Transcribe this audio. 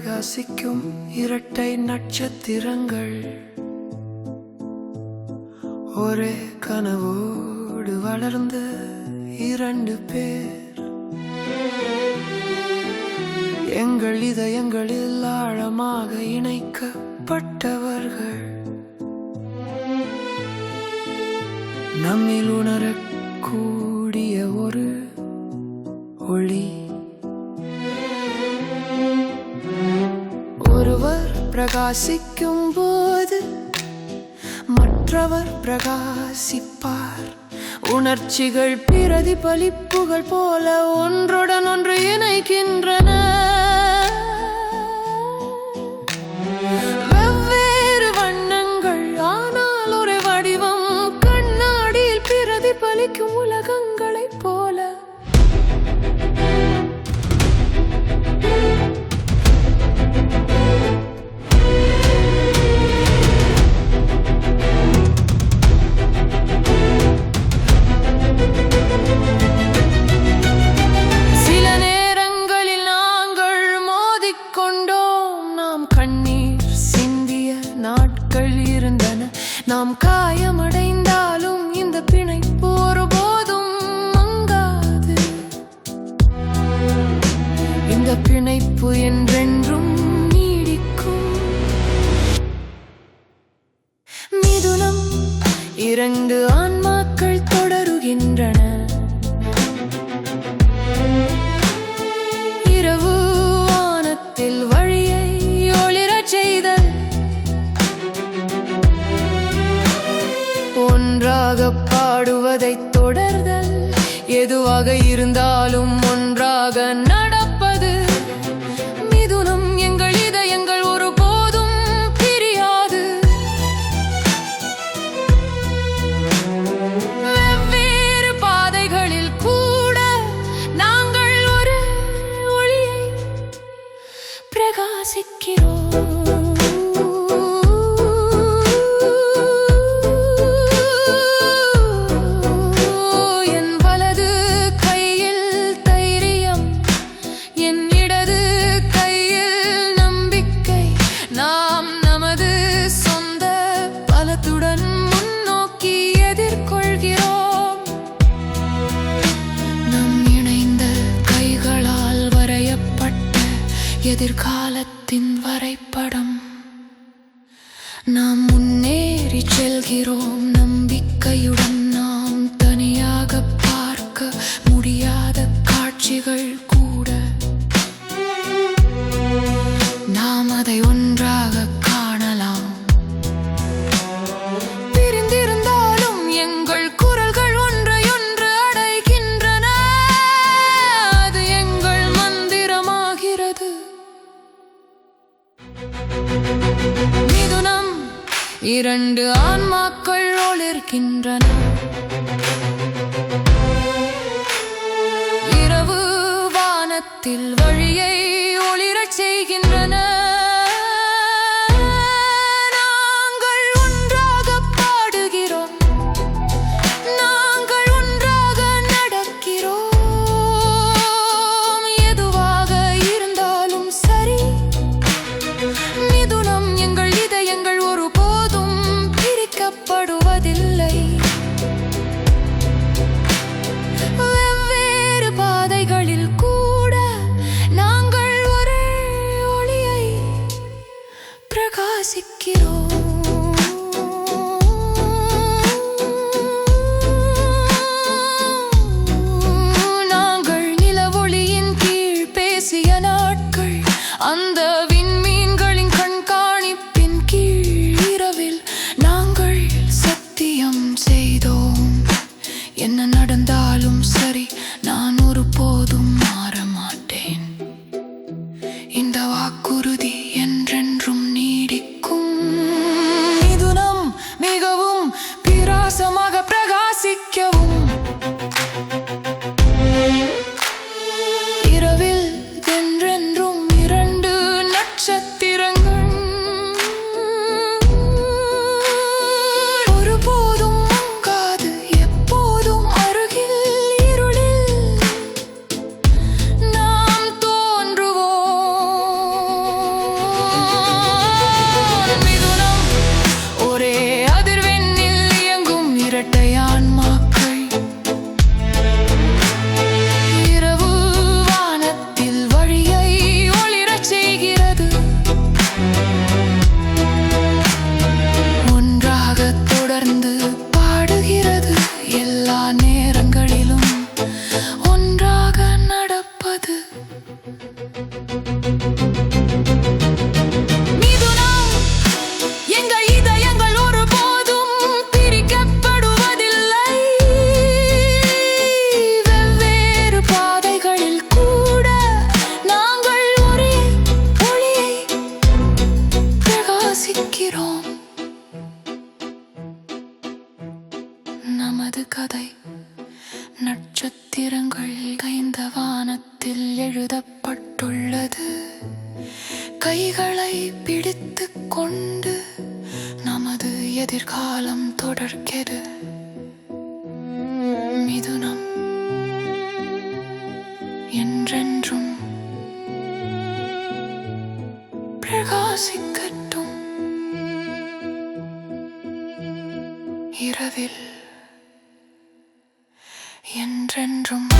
பிரகாசிக்கும் இரட்டை நட்சத்திரங்கள் ஒரே கனவோடு வளர்ந்த இரண்டு பேர் எங்கள் இதயங்களில் ஆழமாக இணைக்கப்பட்டவர்கள் நம்மில் உணரக்கூடிய ஒரு ஒளி ஒருவர் பிரகாசிக்கும் போது மற்றவர் பிரகாசிப்பார் உணர்ச்சிகள் பிரதிபலிப்புகள் போல ஒன்றுடன் ஒன்று இணைக்கின்றன வெவ்வேறு வண்ணங்கள் ஆனால் ஒரு வடிவம் கண்ணாடியில் பிரதிபலிக்கும் உலகங்களைப் போல நாம் காயமடைந்தாலும் இந்த பிணைப்பு ஒருபோதும் மங்காது இந்த பிணைப்பு என்றென்றும் நீடிக்கும் மிதுனம் இரண்டு ஆன்மாக்கள் தொடருகின்றன இரவு வானத்தில் வழியை ஒளிரச் செய்தல் ஒன்றாக பாடுவதை தொடர்தல் எதுவாக இருந்தாலும் ஒன்றாக நடப்பது மிதுனம் எங்கள் இதயங்கள் ஒருபோதும் பிரியாது வெவ்வேறு பாதைகளில் கூட நாங்கள் ஒரு ஒளியை பிரகாசிக்கிறோம் எதிர்காலத்தின் வரைபடம் நாம் முன்னேறி செல்கிறோம் நம்பிக்கையுடன் நாம் தனியாக பார்க்க முடியாத காட்சிகள் கூட நாம் அதை ஒன்றாக காணலாம் பிரிந்திருந்தாலும் எங்கள் குரல்கள் ஒன்றையொன்று அடைகின்றன அது எங்கள் மந்திரமாகிறது மிதுனம் இரண்டு ஆன்மாக்கள் ஒளிர்கின்றன இரவு வானத்தில் வழியை ஒளிரச் செய்கின்றன நாங்கள் ஒன்றாக பாடுகிறோம் நாங்கள் ஒன்றாக நடக்கிறோம் எதுவாக இருந்தாலும் சரி மிதுனம் எங்கள் இதயங்கள் ஒருபோதும் பிரிக்கப்படுவதில்லை வெவ்வேறு பாதைகளில் கூட நாங்கள் ஒரே ஒளியை பிரகாசிக்கிறோம் நாங்கள் நிலவொளியின் கீழ் பேசிய நாட்கள் அந்த விண்மீன்களின் கண்காணிப்பின் கீழ் இரவில் நாங்கள் சத்தியம் செய்தோம் என்ன நடந்தாலும் சரி நான் ஒருபோதும் மாற மாட்டேன் இந்த வாக்குறுதி என்றென்றும் நீடிக்கும் மிதுனம் மிகவும் பிரகாசமாக பிரகாசிக்கவும் இரவில் என்றென்றும் இரண்டு கைகளை பிடித்துக் கொண்டு நமது எதிர்காலம் தொடர்கிறது. மிதுனம் என்றென்றும் பிரகாசிக்கட்டும். இரவில் என்றென்றும்